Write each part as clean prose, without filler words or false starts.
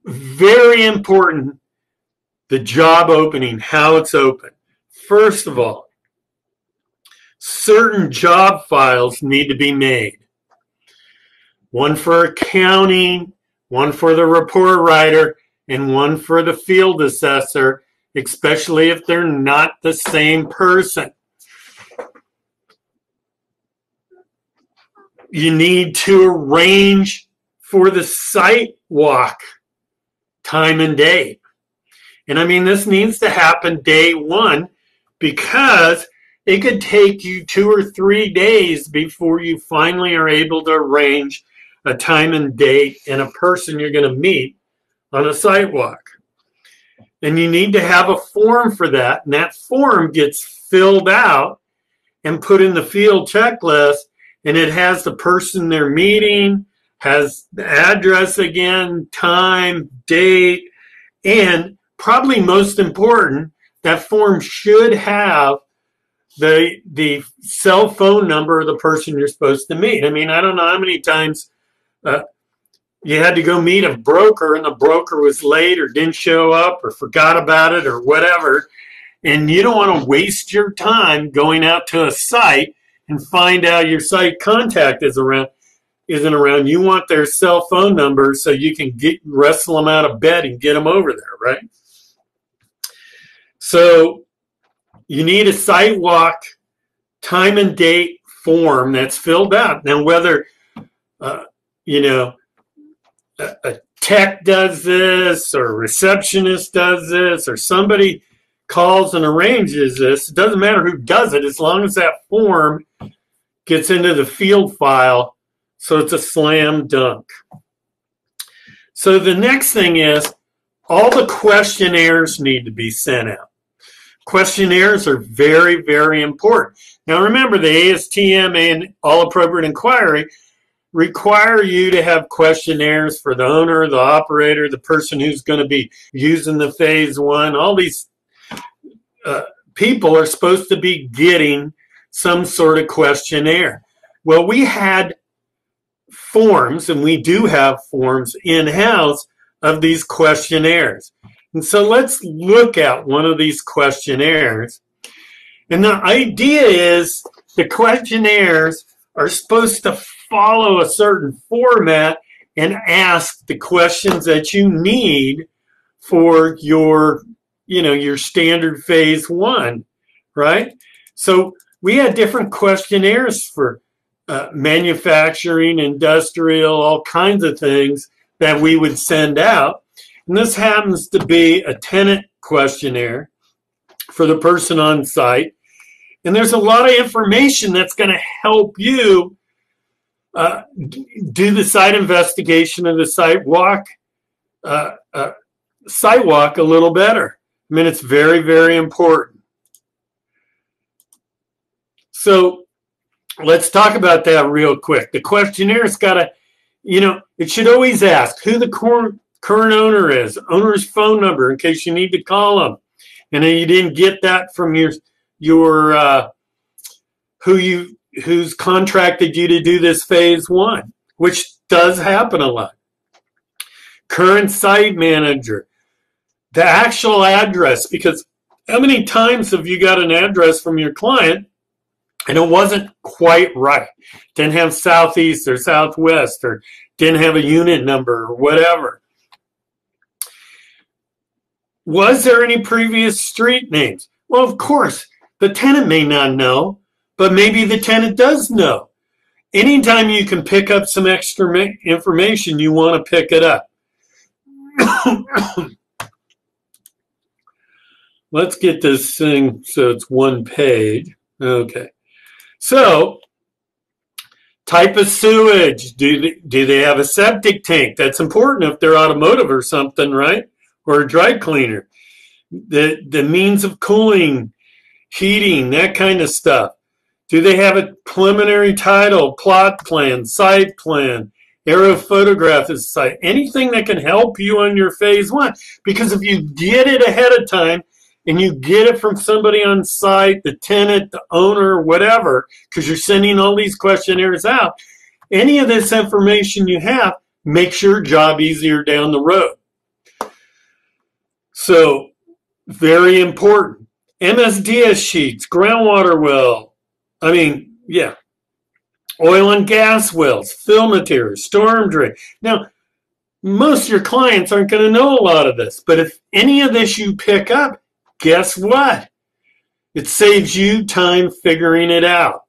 very important, the job opening, how it's open. First of all, certain job files need to be made. One for accounting, one for the report writer, and one for the field assessor, especially if they're not the same person. You need to arrange for the site walk time and date. And I mean, this needs to happen day one, because it could take you 2 or 3 days before you finally are able to arrange a time and date and a person you're going to meet on a site walk. And you need to have a form for that. And that form gets filled out and put in the field checklist. And it has the person they're meeting, has the address again, time, date, and probably most important, that form should have the cell phone number of the person you're supposed to meet. I mean, I don't know how many times you had to go meet a broker and the broker was late or didn't show up or forgot about it or whatever. And you don't want to waste your time going out to a site and find out your site contact isn't around. You want their cell phone number so you can wrestle them out of bed and get them over there, right? So you need a site walk time and date form that's filled out. Now, whether a tech does this or a receptionist does this or somebody calls and arranges this, it doesn't matter who does it as long as that form gets into the field file, so it's a slam dunk. So the next thing is all the questionnaires need to be sent out. Questionnaires are very, very important. Now remember, the ASTM and all appropriate inquiry require you to have questionnaires for the owner, the operator, the person who's going to be using the Phase I. All these people are supposed to be getting some sort of questionnaire. Well, we had forms, and we do have forms in-house of these questionnaires. And so let's look at one of these questionnaires. And the idea is the questionnaires are supposed to follow a certain format and ask the questions that you need for your standard Phase I, right? So we had different questionnaires for manufacturing, industrial, all kinds of things that we would send out. And this happens to be a tenant questionnaire for the person on site. And there's a lot of information that's going to help you do the site investigation of the site walk a little better. I mean, it's very, very important. So let's talk about that real quick. The questionnaire got to, it should always ask who the current owner is, owner's phone number in case you need to call them. And then you didn't get that from who's contracted you to do this Phase I, which does happen a lot. Current site manager, the actual address, because how many times have you got an address from your client and it wasn't quite right? Didn't have southeast or southwest, or didn't have a unit number or whatever. Was there any previous street names? Well, of course, the tenant may not know, but maybe the tenant does know. Anytime you can pick up some extra information, you want to pick it up. Let's get this thing so it's one page. Okay. So, type of sewage. Do they have a septic tank? That's important if they're automotive or something, right? Or a dry cleaner. The means of cooling, heating, that kind of stuff. Do they have a preliminary title, plot plan, site plan, aerial photograph of the site? Anything that can help you on your Phase I. Because if you get it ahead of time and you get it from somebody on site, the tenant, the owner, whatever, because you're sending all these questionnaires out, any of this information you have makes your job easier down the road. So very important. MSDS sheets, groundwater well. Yeah. Oil and gas wells, fill materials, storm drain. Now, most of your clients aren't going to know a lot of this, but if any of this you pick up, guess what? It saves you time figuring it out.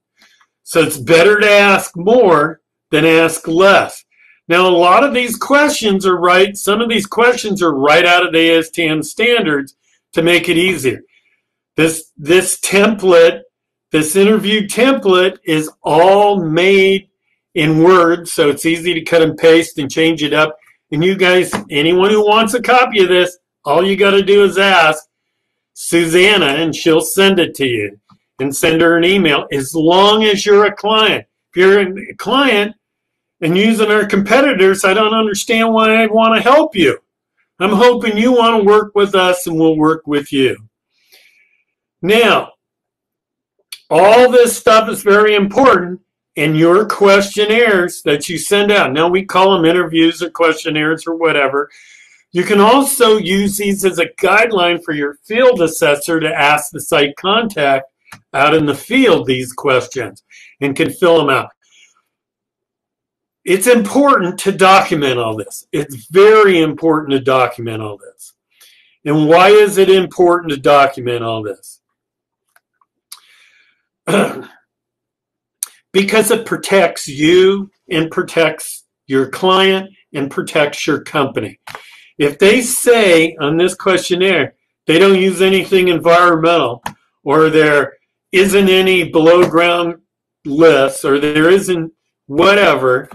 So it's better to ask more than ask less. Now, a lot of these questions are right. Some of these questions are right out of the ASTM standards to make it easier. This template, this interview template is all made in Word, so it's easy to cut and paste and change it up. And you guys, anyone who wants a copy of this, all you got to do is ask Susanna, and she'll send it to you. And send her an email as long as you're a client. If you're a client and using our competitors, I don't understand why I'd want to help you. I'm hoping you want to work with us and we'll work with you. Now, all this stuff is very important in your questionnaires that you send out. Now, we call them interviews or questionnaires or whatever. You can also use these as a guideline for your field assessor to ask the site contact out in the field these questions and can fill them out. It's important to document all this. It's very important to document all this. And why is it important to document all this? Because it protects you and protects your client and protects your company. If they say on this questionnaire they don't use anything environmental, or there isn't any below ground lifts, or there isn't whatever,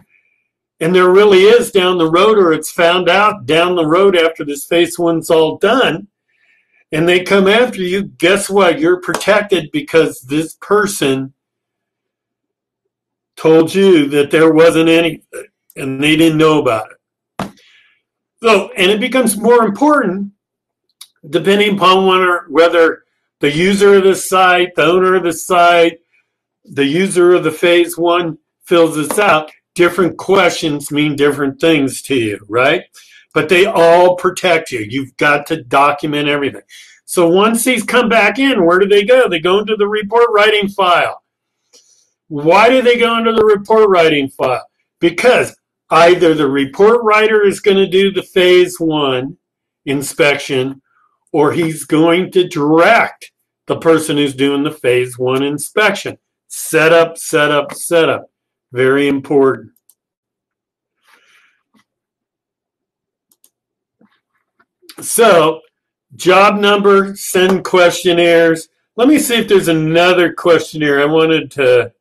and there really is down the road, or it's found out down the road after this phase one's all done, and they come after you, guess what? You're protected because this person told you that there wasn't anything and they didn't know about it. So, and it becomes more important depending upon whether the user of the site, the owner of the site, the user of the phase one fills this out. Different questions mean different things to you, right? But they all protect you. You've got to document everything. So once these come back in, where do they go? They go into the report writing file. Why do they go into the report writing file? Because either the report writer is going to do the phase one inspection, or he's going to direct the person who's doing the phase one inspection. Set up, set up, set up. Very important. So, job number, send questionnaires. Let me see if there's another questionnaire. I wanted to,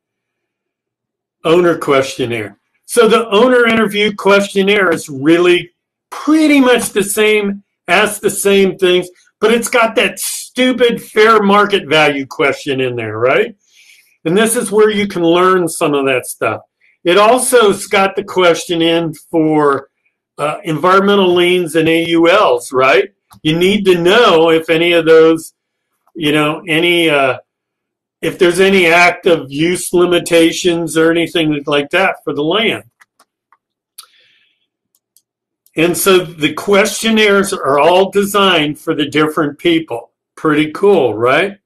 owner questionnaire. So the owner interview questionnaire is really pretty much the same, asks the same things, but it's got that stupid fair market value question in there, right? And this is where you can learn some of that stuff. It also's got the question in for environmental liens and AULs, right? You need to know if any of those, if there's any active use limitations or anything like that for the land. And so the questionnaires are all designed for the different people. Pretty cool, right?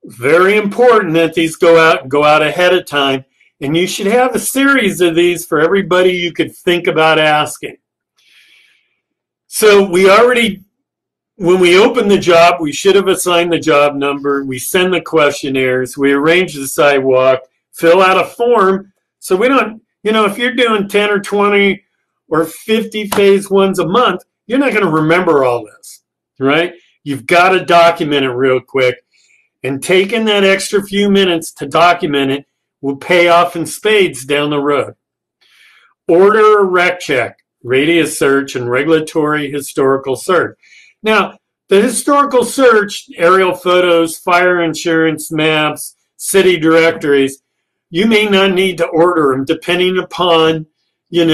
Very important that these go out ahead of time. And you should have a series of these for everybody you could think about asking. So when we open the job, we should have assigned the job number. We send the questionnaires. We arrange the sidewalk, fill out a form. So we don't, if you're doing 10 or 20 or 50 phase ones a month, you're not going to remember all this, right? You've got to document it real quick. And taking that extra few minutes to document it will pay off in spades down the road. Order a rec check, radius search, and regulatory historical search. Now, the historical search, aerial photos, fire insurance maps, city directories, you may not need to order them depending upon, if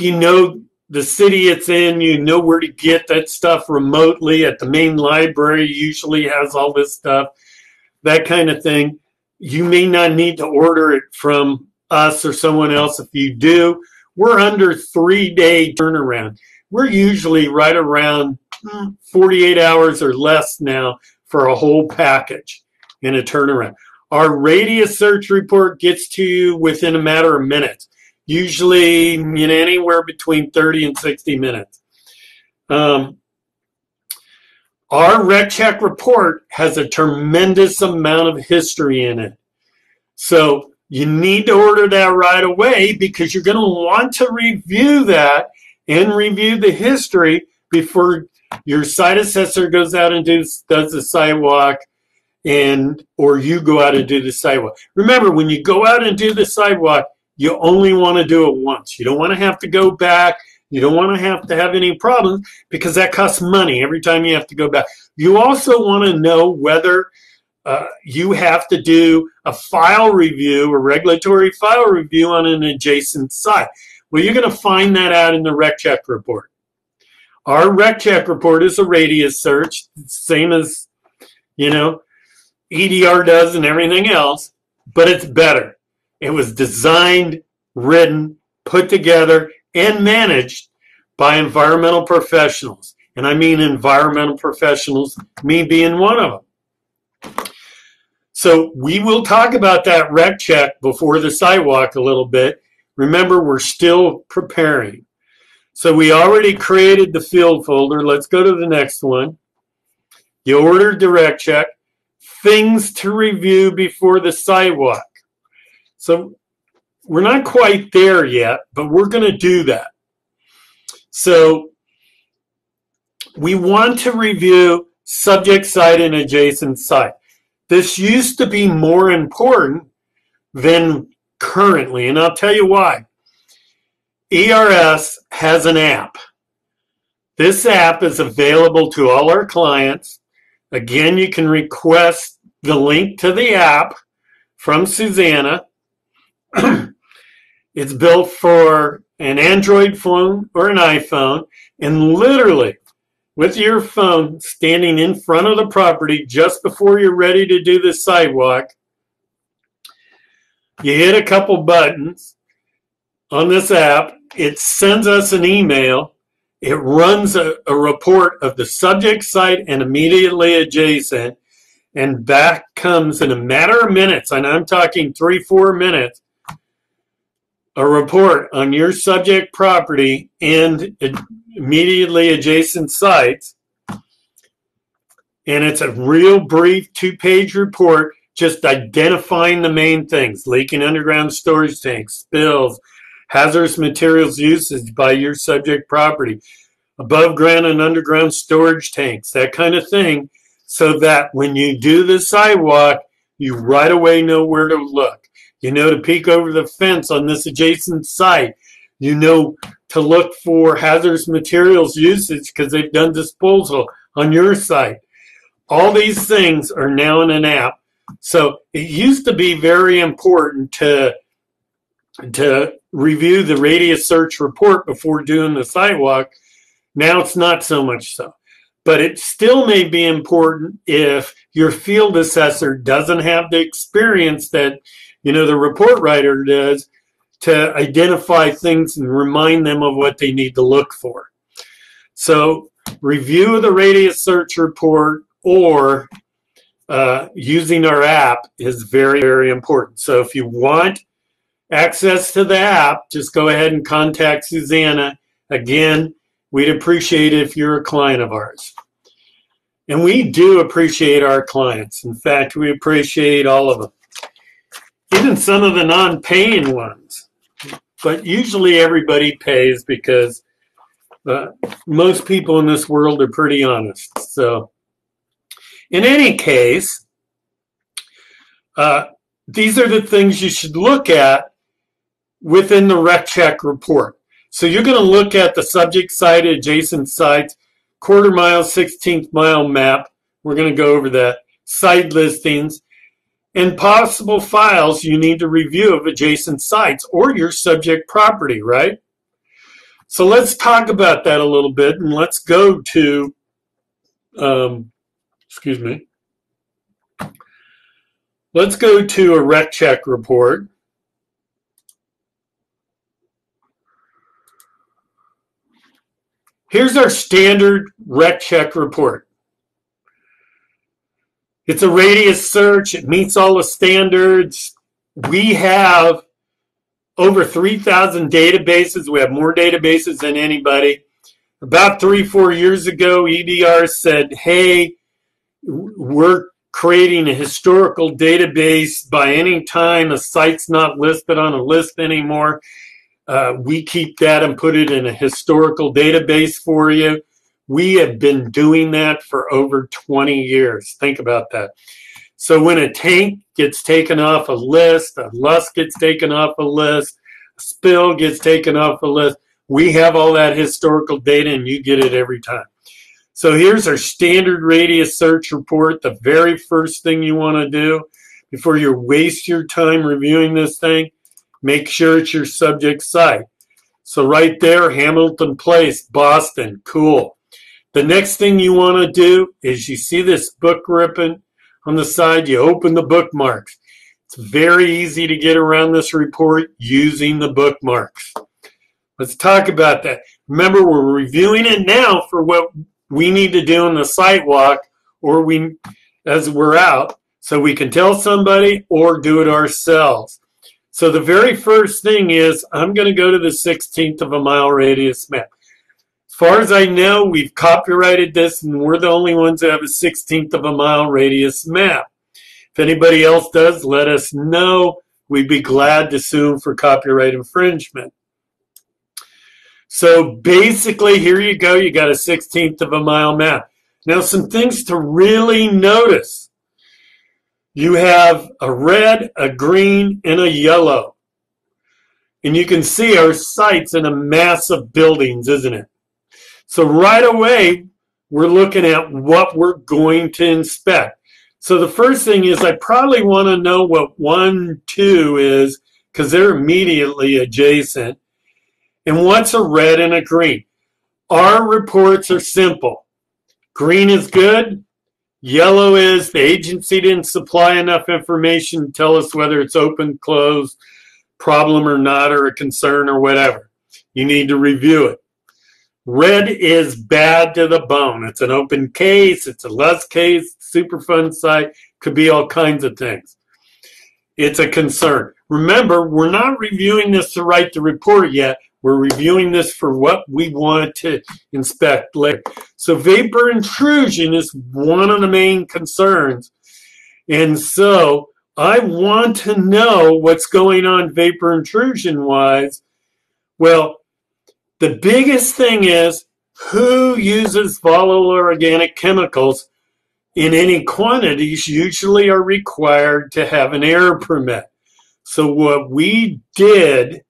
you know the city it's in, you know where to get that stuff remotely. At the main library usually has all this stuff, that kind of thing. You may not need to order it from us or someone else. If you do, we're under 3-day turnaround. We're usually right around 48 hours or less now for a whole package in a turnaround. Our radius search report gets to you within a matter of minutes, usually anywhere between 30 and 60 minutes. Our rec check report has a tremendous amount of history in it. So you need to order that right away because you're going to want to review that and review the history before your site assessor goes out and does the sidewalk, or you go out and do the sidewalk. Remember, when you go out and do the sidewalk, you only want to do it once. You don't want to have to go back. You don't want to have any problems because that costs money every time you have to go back. You also want to know whether you have to do a file review, a regulatory file review on an adjacent site. Well, you're going to find that out in the rec check report. Our rec check report is a radius search, same as, EDR does and everything else, but it's better. It was designed, written, put together, and managed by environmental professionals. And I mean environmental professionals, me being one of them. So we will talk about that rec check before the sidewalk a little bit. Remember, we're still preparing. So we already created the field folder. Let's go to the next one. You ordered the rec check. Things to review before the sidewalk. So we're not quite there yet, but we're going to do that. So we want to review subject site and adjacent site. This used to be more important than currently, and I'll tell you why. ERS has an app. This app is available to all our clients. Again, you can request the link to the app from Susanna. It's built for an Android phone or an iPhone, and literally with your phone standing in front of the property just before you're ready to do the sidewalk, you hit a couple buttons on this app. It sends us an email. It runs a report of the subject site and immediately adjacent, and back comes in a matter of minutes, and I'm talking 3-4 minutes, a report on your subject property and immediately adjacent sites. And it's a real brief 2-page report just identifying the main things: leaking underground storage tanks, spills, hazardous materials usage by your subject property, above ground and underground storage tanks, that kind of thing, so that when you do the sidewalk, you right away know where to look. You know to peek over the fence on this adjacent site. You know to look for hazardous materials usage because they've done disposal on your site. All these things are now in an app. So it used to be very important to review the radius search report before doing the sidewalk. Now it's not so much so. But it still may be important if your field assessor doesn't have the experience that the report writer does to identify things and remind them of what they need to look for. So review of the radius search report or using our app is very, very important. So if you want access to the app, just go ahead and contact Susanna. Again, we'd appreciate it if you're a client of ours. And we do appreciate our clients. In fact, we appreciate all of them. Even some of the non-paying ones. But usually everybody pays because most people in this world are pretty honest. So in any case, these are the things you should look at within the rec check report. So you're going to look at the subject site, adjacent sites, quarter mile, 16th mile map. We're going to go over that. Site listings and possible files you need to review of adjacent sites or your subject property, right? So let's talk about that a little bit, and let's go to, let's go to a rec check report. Here's our standard rec check report. It's a radius search. It meets all the standards. We have over 3,000 databases. We have more databases than anybody. About 3-4 years ago, EDR said, hey, we're creating a historical database. By any time a site's not listed on a list anymore, we keep that and put it in a historical database for you. We have been doing that for over 20 years. Think about that. So when a tank gets taken off a list, a lust gets taken off a list, a spill gets taken off a list, we have all that historical data and you get it every time. So here's our standard radius search report. The very first thing you want to do before you waste your time reviewing this thing, make sure it's your subject site. So right there, Hamilton Place, Boston, cool. The next thing you want to do is you see this book ribbon on the side, you open the bookmarks. It's very easy to get around this report using the bookmarks. Let's talk about that. Remember, we're reviewing it now for what we need to do in the site walk or as we're out, so we can tell somebody or do it ourselves. So the very first thing is I'm going to go to the 16th of a mile radius map. As far as I know, we've copyrighted this and we're the only ones that have a 16th of a mile radius map. If anybody else does, let us know. We'd be glad to sue them for copyright infringement. So basically, here you go. You got a 16th of a mile map. Now, some things to really notice. You have a red, a green, and a yellow. And you can see our site's in a mass of buildings, isn't it? So right away, we're looking at what we're going to inspect. So the first thing is I probably want to know what 1, 2 is because they're immediately adjacent. And what's a red and a green? Our reports are simple. Green is good. Yellow is the agency didn't supply enough information to tell us whether it's open, closed, problem or not, or a concern or whatever. You need to review it. Red is bad to the bone. It's an open case. It's a less case, Superfund site. Could be all kinds of things. It's a concern. Remember, we're not reviewing this to write the report yet. We're reviewing this for what we want to inspect later. So vapor intrusion is one of the main concerns. And so I want to know what's going on vapor intrusion-wise. Well, the biggest thing is who uses volatile organic chemicals in any quantities usually are required to have an air permit. So what we did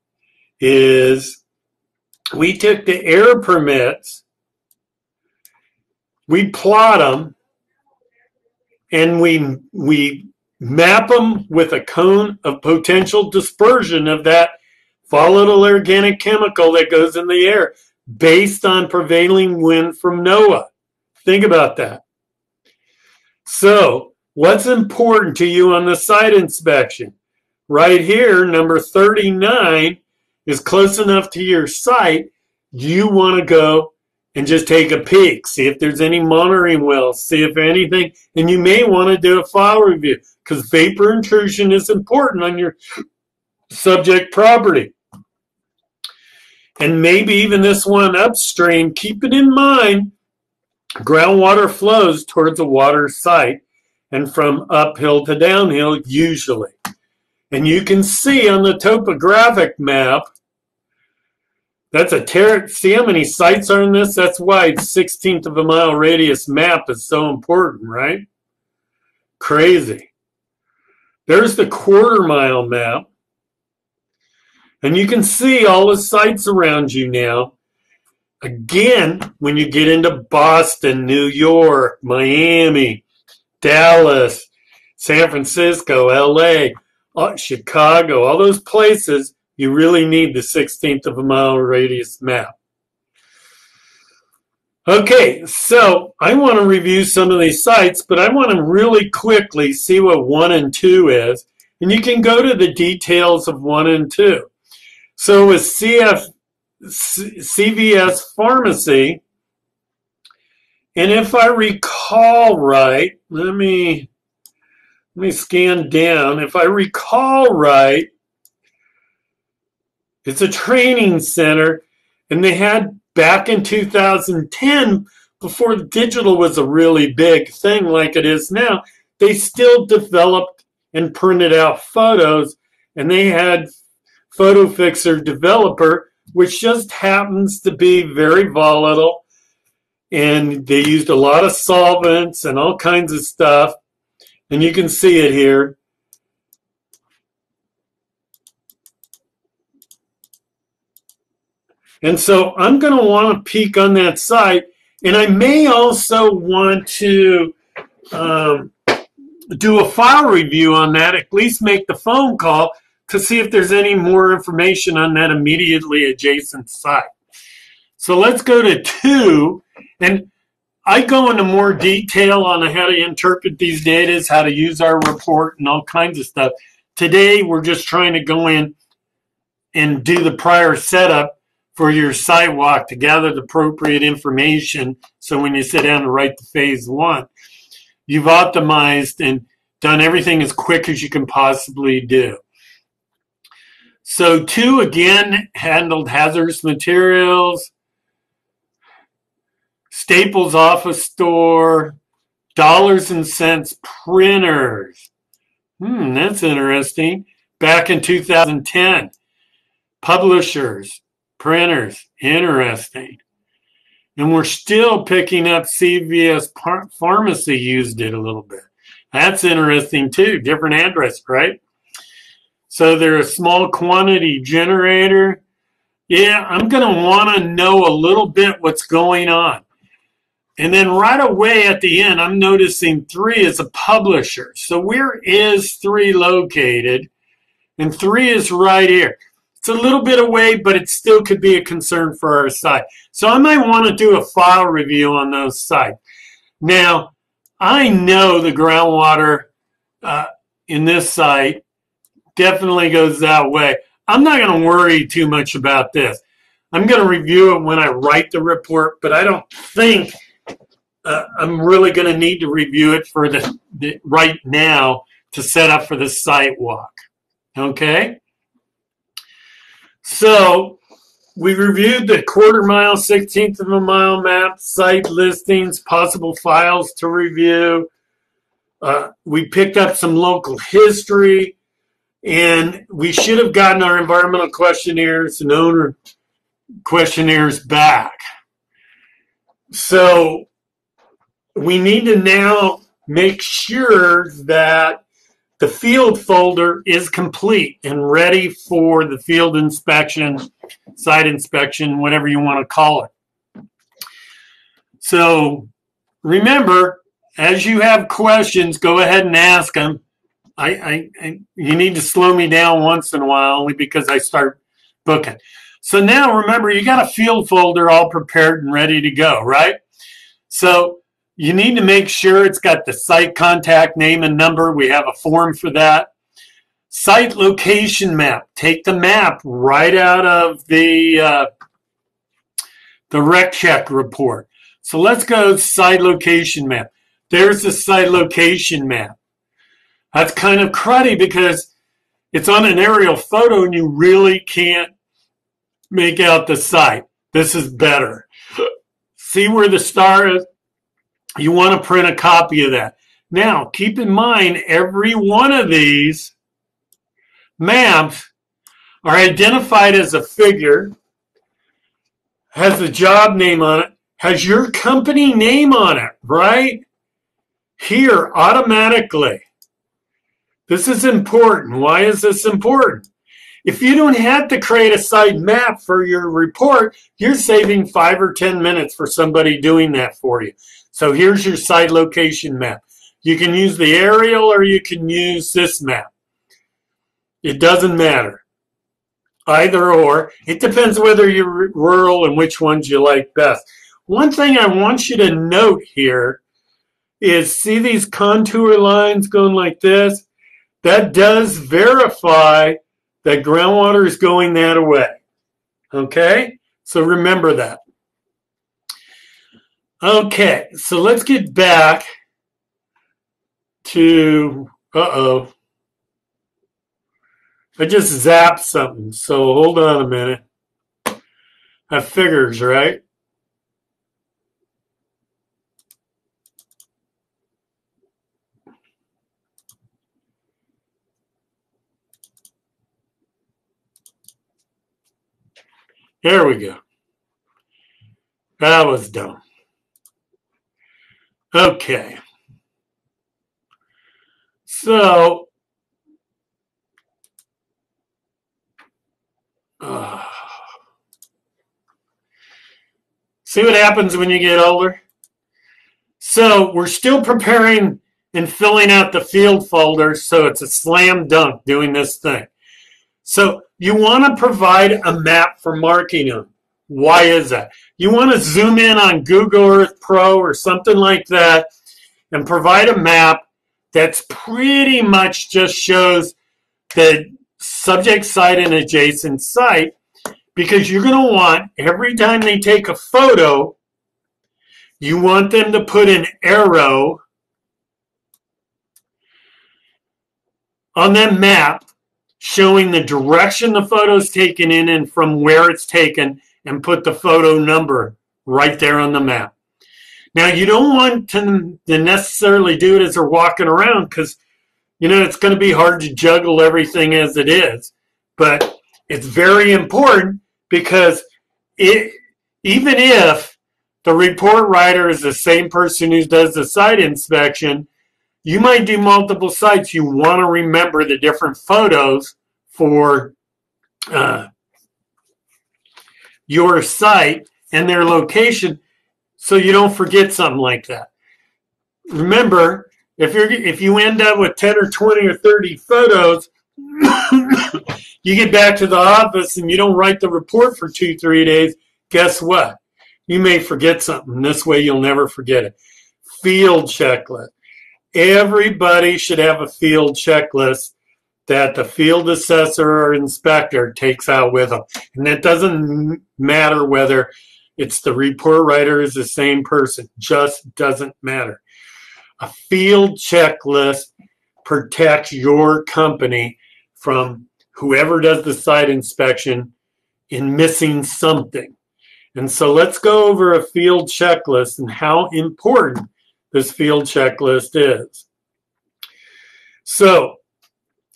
is we took the air permits, we plot them, and we map them with a cone of potential dispersion of that volatile organic chemical that goes in the air based on prevailing wind from NOAA. Think about that. So what's important to you on the site inspection? Right here, number 39 is close enough to your site. You want to go and just take a peek, see if there's any monitoring wells, see if anything, and you may want to do a file review because vapor intrusion is important on your subject property. And maybe even this one upstream, keep it in mind, groundwater flows towards a water site and from uphill to downhill usually. And you can see on the topographic map, that's a see how many sites are in this? That's why 16th of a mile radius map is so important, right? Crazy. There's the quarter mile map. And you can see all the sites around you now. Again, when you get into Boston, New York, Miami, Dallas, San Francisco, LA, Chicago, all those places, you really need the 16th of a mile radius map. Okay, so I want to review some of these sites, but I want to really quickly see what 1 and 2 is. And you can go to the details of 1 and 2. So with CVS Pharmacy, And if I recall right, let me scan down. If I recall right, it's a training center, and they had back in 2010, before digital was a really big thing like it is now, they still developed and printed out photos, and they had Photo Fixer Developer, which just happens to be very volatile, and they used a lot of solvents and all kinds of stuff, and you can see it here. And so I'm going to want to peek on that site, and I may also want to do a file review on that, at least make the phone call to see if there's any more information on that immediately adjacent site. So let's go to 2, and I go into more detail on how to interpret these data, how to use our report, and all kinds of stuff. Today, we're just trying to go in and do the prior setup for your site walk to gather the appropriate information, so when you sit down to write the phase 1, you've optimized and done everything as quick as you can possibly do. So 2, again, handled hazardous materials, Staples office store, dollars and cents printers. That's interesting. Back in 2010, publishers, printers, interesting. And we're still picking up CVS Pharmacy used it a little bit. That's interesting too, different address, right? So they're a small quantity generator. Yeah, I'm going to want to know a little bit what's going on. And then right away at the end, I'm noticing 3 is a publisher. So where is 3 located? And 3 is right here. It's a little bit away, but it still could be a concern for our site. So I might want to do a file review on those sites. Now, I know the groundwater in this site definitely goes that way. I'm not going to worry too much about this. I'm going to review it when I write the report, but I don't think I'm really going to need to review it for the right now to set up for the site walk. Okay? So we reviewed the quarter mile, 16th of a mile map, site listings, possible files to review. We picked up some local history, and we should have gotten our environmental questionnaires and owner questionnaires back. So we need to now make sure that the field folder is complete and ready for the field inspection, site inspection, whatever you want to call it. So remember, as you have questions, go ahead and ask them. You need to slow me down once in a while, only because I start booking. So now remember, you got a field folder all prepared and ready to go, right? So you need to make sure it's got the site contact name and number. We have a form for that. Site location map. Take the map right out of the rec check report. So let's go site location map. There's the site location map. That's kind of cruddy because it's on an aerial photo and you really can't make out the site. This is better. See where the star is? You want to print a copy of that. Now, keep in mind, every one of these maps are identified as a figure, has a job name on it, has your company name on it, right? Here, automatically. This is important. Why is this important? If you don't have to create a site map for your report, you're saving 5 or 10 minutes for somebody doing that for you. So here's your site location map. You can use the aerial or you can use this map. It doesn't matter. Either or. It depends whether you're rural and which ones you like best. One thing I want you to note here is, see these contour lines going like this? That does verify that groundwater is going that way. Okay? So remember that. Okay, so let's get back to, I just zapped something, so hold on a minute. That figures, right? There we go. That was dumb. Okay. So, see what happens when you get older? So, we're still preparing and filling out the field folders, so it's a slam dunk doing this thing. So, you want to provide a map for marking them. Why is that? You want to zoom in on Google Earth Pro or something like that and provide a map that's pretty much just shows the subject site and adjacent site, because you're going to want, every time they take a photo, you want them to put an arrow on that map showing the direction the photo is taken in and from where it's taken, and put the photo number right there on the map. Now, you don't want to necessarily do it as they're walking around, because it's going to be hard to juggle everything as it is. But it's very important, because even if the report writer is the same person who does the site inspection, you might do multiple sites. You want to remember the different photos for your site and their location, so you don't forget something like that. Remember, if you end up with 10 or 20 or 30 photos, you get back to the office and you don't write the report for 2-3 days, guess what? You may forget something. This way you'll never forget it. Field checklist. Everybody should have a field checklist that the field assessor or inspector takes out with them. And that doesn't matter whether it's the report writer is the same person. Just doesn't matter. A field checklist protects your company from whoever does the site inspection in missing something. And so let's go over a field checklist and how important this field checklist is. So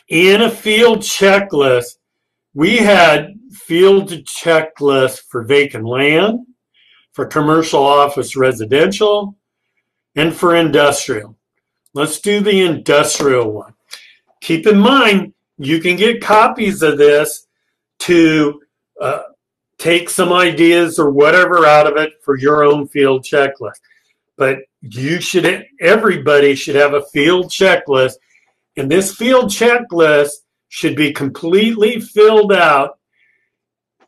in a field checklist, we had field checklists for vacant land, for commercial office residential, and for industrial. Let's do the industrial one. Keep in mind, you can get copies of this to take some ideas or whatever out of it for your own field checklist. But everybody should have a field checklist, and this field checklist should be completely filled out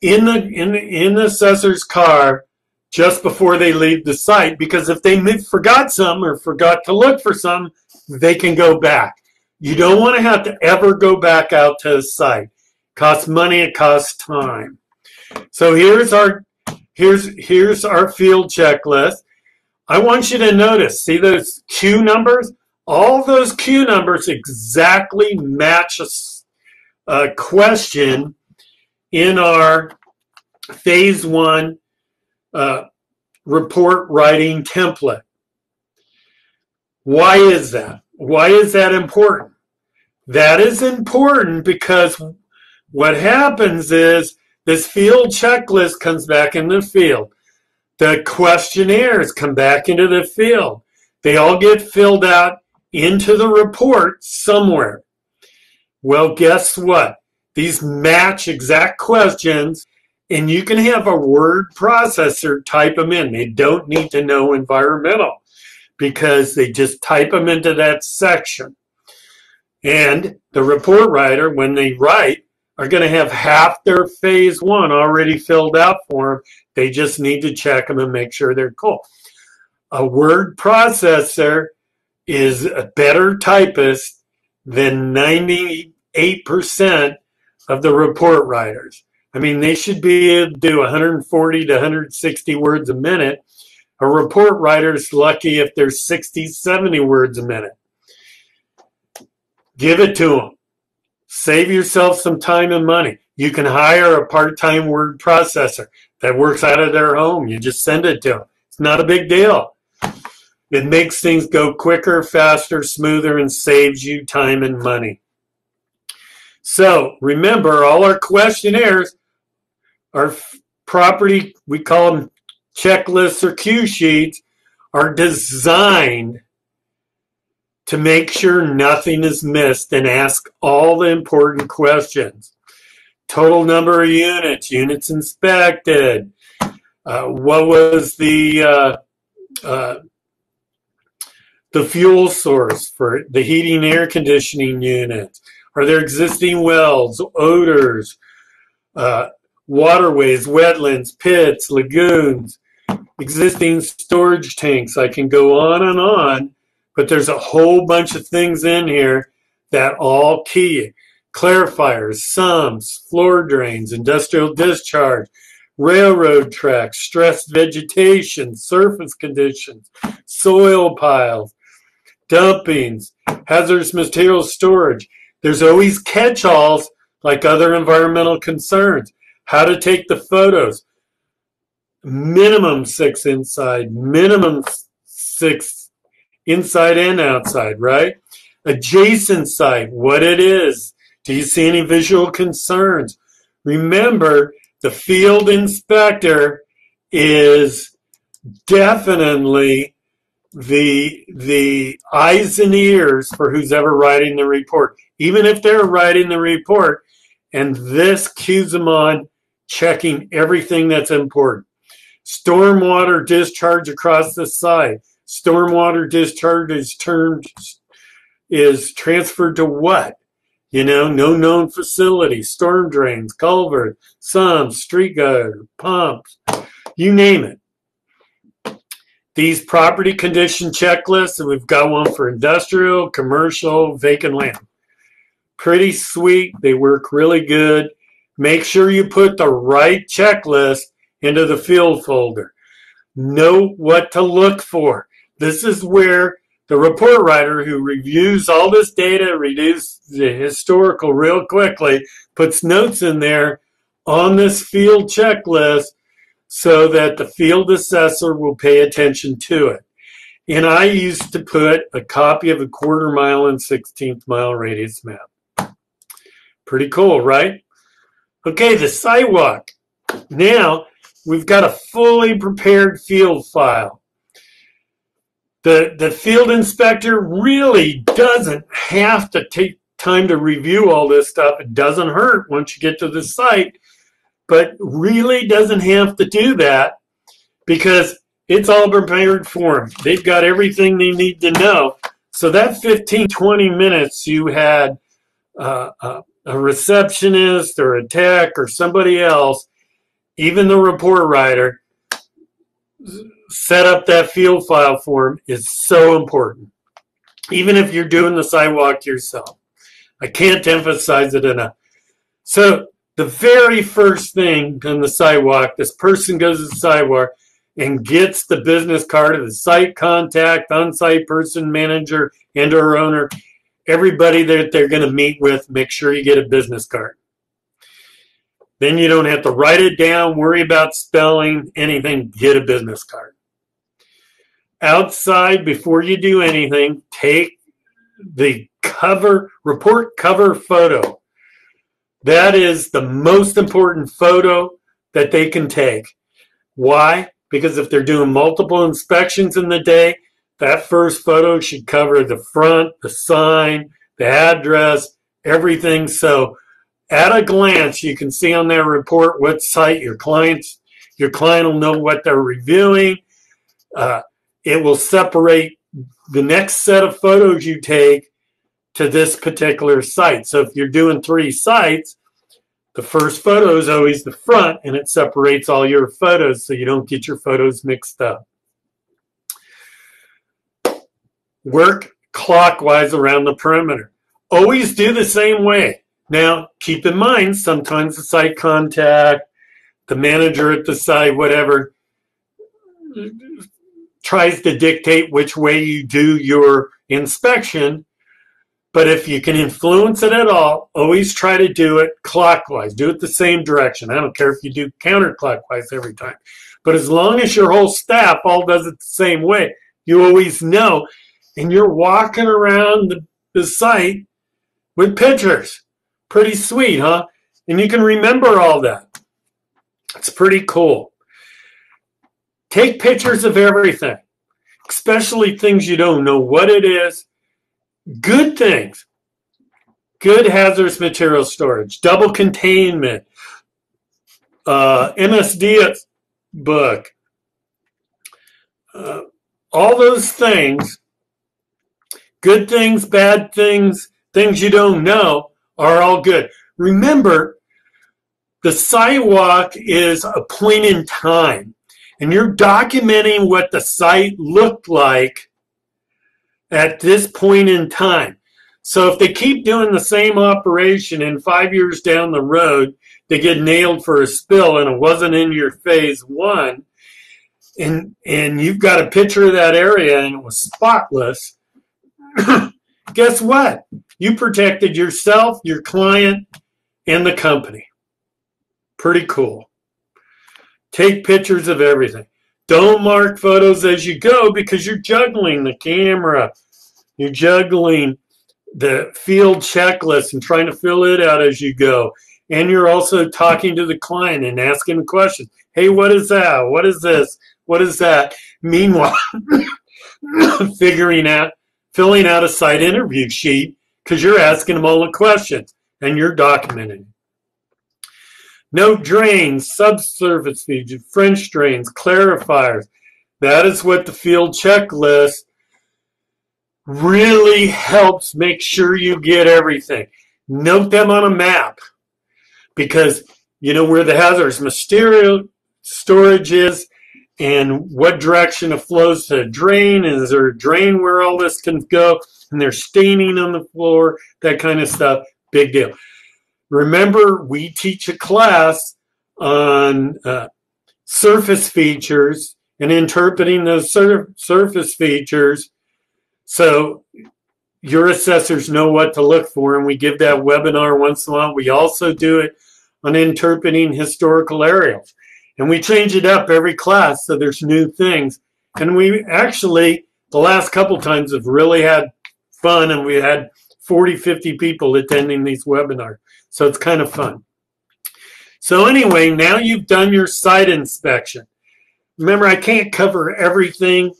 in the assessor's car just before they leave the site, because if they forgot something or forgot to look for something, they can go back. You don't want to have to ever go back out to the site. It costs money, it costs time. So here's our field checklist. I want you to notice, see those Q numbers? All those Q numbers exactly match a question in our Phase I report writing template. Why is that? Why is that important? That is important because what happens is this field checklist comes back in the field. The questionnaires come back into the field. They all get filled out into the report somewhere. Well, guess what? These match exact questions, and you can have a word processor type them in. They don't need to know environmental because they just type them into that section. And the report writer, when they write, are going to have half their Phase I already filled out for them. They just need to check them and make sure they're cool. A word processor is a better typist than 98% of the report writers. I mean, they should be able to do 140 to 160 words a minute. A report writer's lucky if there's 60, 70 words a minute. Give it to them. Save yourself some time and money. You can hire a part-time word processor that works out of their home. You just send it to them. It's not a big deal. It makes things go quicker, faster, smoother, and saves you time and money. So remember, all our questionnaires are property, we call them checklists or cue sheets, are designed to make sure nothing is missed and ask all the important questions. Total number of units, units inspected, what was the fuel source for the heating and air conditioning units? Are there existing wells, odors, waterways, wetlands, pits, lagoons, existing storage tanks? I can go on, but there's a whole bunch of things in here that all key. Clarifiers, sumps, floor drains, industrial discharge, railroad tracks, stressed vegetation, surface conditions, soil piles, dumpings, hazardous materials storage. There's always catch-alls like other environmental concerns. How to take the photos. Minimum 6 inside, minimum 6 inside and outside, right? Adjacent site, what it is. Do you see any visual concerns? Remember, the field inspector is definitely the eyes and ears for who's ever writing the report. Even if they're writing the report, and this cues them on checking everything that's important. Stormwater discharge across the site. Stormwater discharge is transferred to what? You know, no known facility, storm drains, culvert, sumps, street gutter, pumps, you name it. These property condition checklists, and we've got one for industrial, commercial, vacant land. Pretty sweet. They work really good. Make sure you put the right checklist into the field folder. Know what to look for. This is where the report writer who reviews all this data, reviews the historical real quickly, puts notes in there on this field checklist so that the field assessor will pay attention to it. And I used to put a copy of a 1/4 mile and 16th mile radius map. Pretty cool, right? Okay, the sidewalk. Now we've got a fully prepared field file. The field inspector really doesn't have to take time to review all this stuff. It doesn't hurt once you get to the site, but really doesn't have to do that because it's all prepared for them. They've got everything they need to know. So that 15, 20 minutes you had a receptionist or a tech or somebody else, even the report writer, set up that field file form is so important. Even if you're doing the sidewalk yourself. I can't emphasize it enough. So the very first thing on the sidewalk, this person goes to the sidewalk and gets the business card of the site contact, on-site person, manager, and or owner. Everybody that they're going to meet with, make sure you get a business card. Then you don't have to write it down, worry about spelling, anything, get a business card. Outside, before you do anything, take the report cover photo. That is the most important photo that they can take. Why? Because if they're doing multiple inspections in the day, that first photo should cover the front, the sign, the address, everything. So at a glance, you can see on that report what site your client will know what they're reviewing. It will separate the next set of photos you take to this particular site. So if you're doing 3 sites, the first photo is always the front, and it separates all your photos so you don't get your photos mixed up. Work clockwise around the perimeter. Always do the same way. Now, keep in mind, sometimes the site contact, the manager at the site, whatever, tries to dictate which way you do your inspection. But if you can influence it at all, always try to do it clockwise. Do it the same direction. I don't care if you do counterclockwise every time. But as long as your whole staff all does it the same way, you always know. And you're walking around the site with pictures. Pretty sweet, huh? And you can remember all that. It's pretty cool. Take pictures of everything, especially things you don't know what it is. Good things. Good hazardous material storage. Double containment. MSD book. All those things, good things, bad things, things you don't know, are all good. Remember, the sidewalk is a point in time, and you're documenting what the site looked like at this point in time. So if they keep doing the same operation and 5 years down the road, they get nailed for a spill and it wasn't in your phase one, and you've got a picture of that area and it was spotless, guess what? You protected yourself, your client, and the company. Pretty cool. Take pictures of everything. Don't mark photos as you go because you're juggling the camera. You're juggling the field checklist and trying to fill it out as you go. And you're also talking to the client and asking questions. Hey, what is that? What is this? What is that? Meanwhile, filling out a site interview sheet because you're asking them all the questions and you're documenting. No drains, subsurface features, French drains, clarifiers. That is what the field checklist really helps make sure you get everything. Note them on a map because you know where the hazardous material storage is and what direction it flows to a drain. Is there a drain where all this can go? And there's staining on the floor, that kind of stuff. Big deal. Remember, we teach a class on surface features and interpreting those surface features so your assessors know what to look for, and we give that webinar once in a while. We also do it on interpreting historical aerials, and we change it up every class so there's new things. And we actually, the last couple times, have really had fun, and we had 40, 50 people attending these webinars. So it's kind of fun. So anyway, now you've done your site inspection. Remember, I can't cover everything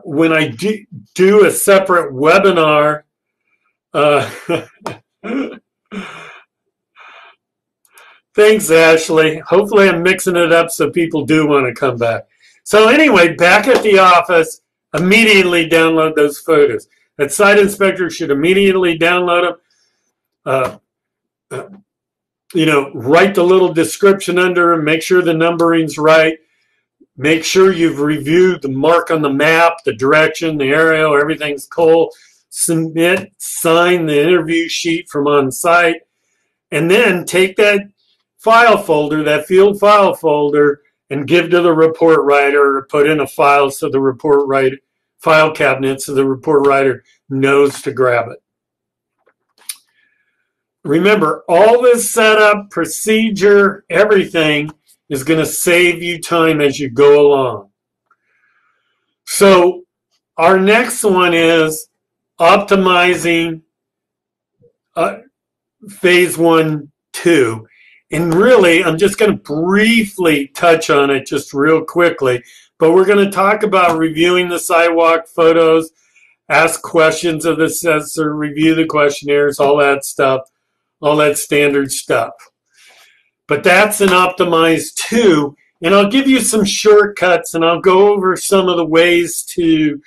when I do a separate webinar. Thanks, Ashley. Hopefully I'm mixing it up so people do want to come back. So anyway, back at the office, immediately download those photos. That site inspector should immediately download them. Write the little description under them, make sure the numbering's right, make sure you've reviewed the mark on the map, the direction, the aerial, everything's cool. Submit, sign the interview sheet from on site, and then take that file folder, that field file folder, and give to the report writer or put in a file so the report writer, file cabinet so the report writer knows to grab it. Remember, all this setup, procedure, everything is going to save you time as you go along. So our next one is optimizing phase 1, 2. And really, I'm just going to briefly touch on it just real quickly. But we're going to talk about reviewing the sidewalk photos, ask questions of the assessor, review the questionnaires, all that stuff. All that standard stuff. But that's an optimized 2. And I'll give you some shortcuts and I'll go over some of the ways to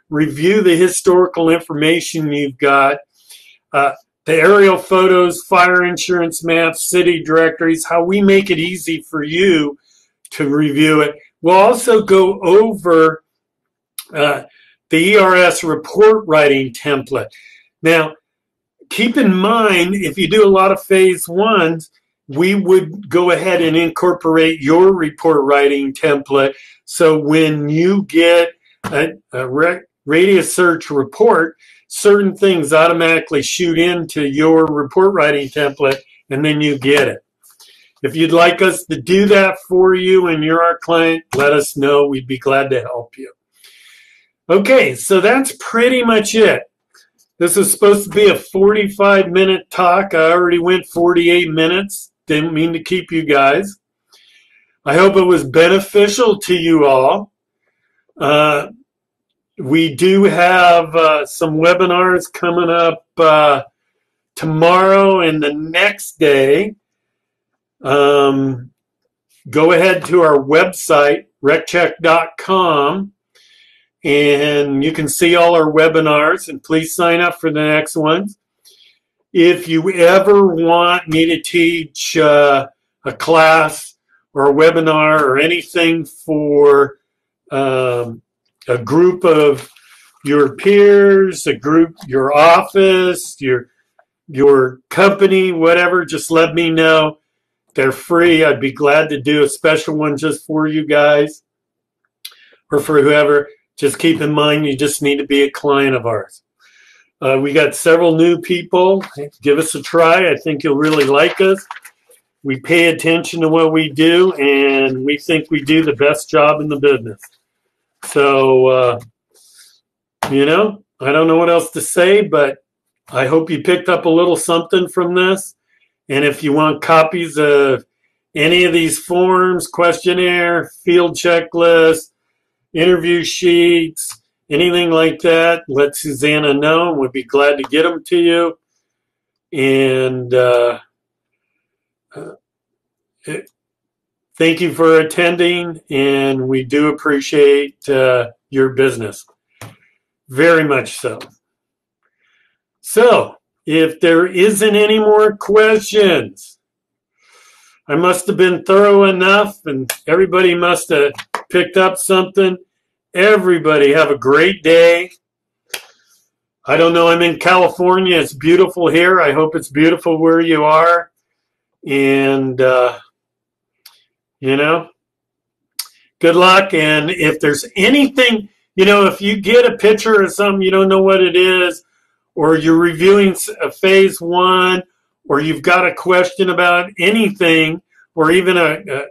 review the historical information you've got. The aerial photos, fire insurance maps, city directories, how we make it easy for you to review it. We'll also go over the ERS report writing template. Now, keep in mind, if you do a lot of phase 1s, we would go ahead and incorporate your report writing template. So when you get radius search report, certain things automatically shoot into your report writing template, and then you get it. If you'd like us to do that for you and you're our client, let us know. We'd be glad to help you. Okay, so that's pretty much it. This is supposed to be a 45-minute talk. I already went 48 minutes. Didn't mean to keep you guys. I hope it was beneficial to you all. We do have some webinars coming up tomorrow and the next day. Go ahead to our website, reccheck.com, and you can see all our webinars, and please sign up for the next ones. If you ever want me to teach a class or a webinar or anything for a group of your peers, a group, your office, your company, whatever, just let me know. They're free. I'd be glad to do a special one just for you guys or for whoever. Just keep in mind, you just need to be a client of ours. We got several new people. Give us a try. I think you'll really like us. We pay attention to what we do, and we think we do the best job in the business. So, you know, I don't know what else to say, but I hope you picked up a little something from this. And if you want copies of any of these forms, questionnaire, field checklist, interview sheets, anything like that, let Susanna know. We'd be glad to get them to you. And thank you for attending, and we do appreciate your business. Very much so. So, if there isn't any more questions, I must have been thorough enough, and everybody must have picked up something. Everybody have a great day. I don't know, I'm in California. It's beautiful here. I hope it's beautiful where you are. And, you know, good luck. And if there's anything, you know, if you get a picture of something, you don't know what it is, or you're reviewing a phase one, or you've got a question about anything, or even a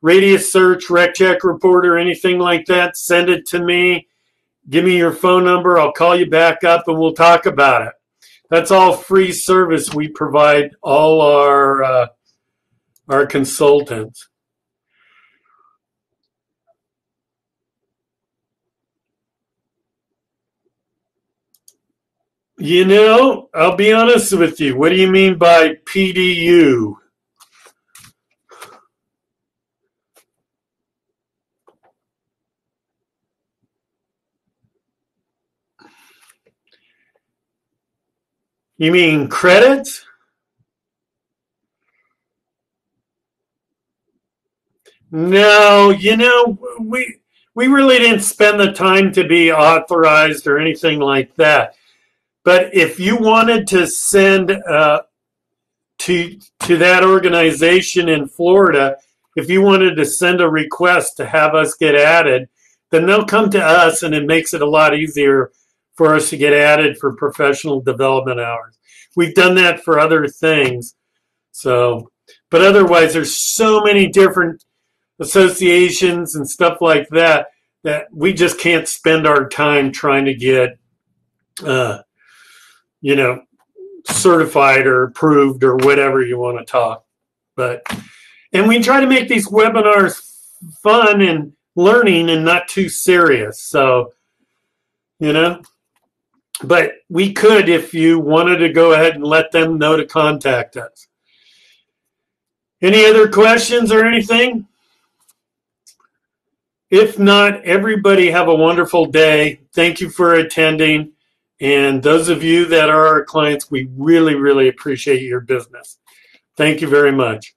radius search, rec check report, or anything like that, send it to me. Give me your phone number. I'll call you back up and we'll talk about it. That's all free service we provide all our consultants. You know, I'll be honest with you. What do you mean by PDU? You mean credits? No, you know, we really didn't spend the time to be authorized or anything like that. But if you wanted to send to that organization in Florida, if you wanted to send a request to have us get added, then they'll come to us, and it makes it a lot easier for us to get added for professional development hours. We've done that for other things. So, but otherwise, there's so many different associations and stuff like that that we just can't spend our time trying to get you know, certified or approved or whatever you want to talk. And we try to make these webinars fun and learning and not too serious. So, you know, but we could, if you wanted to go ahead and let them know to contact us. Any other questions or anything? If not, everybody have a wonderful day. Thank you for attending. And those of you that are our clients, we really, really appreciate your business. Thank you very much.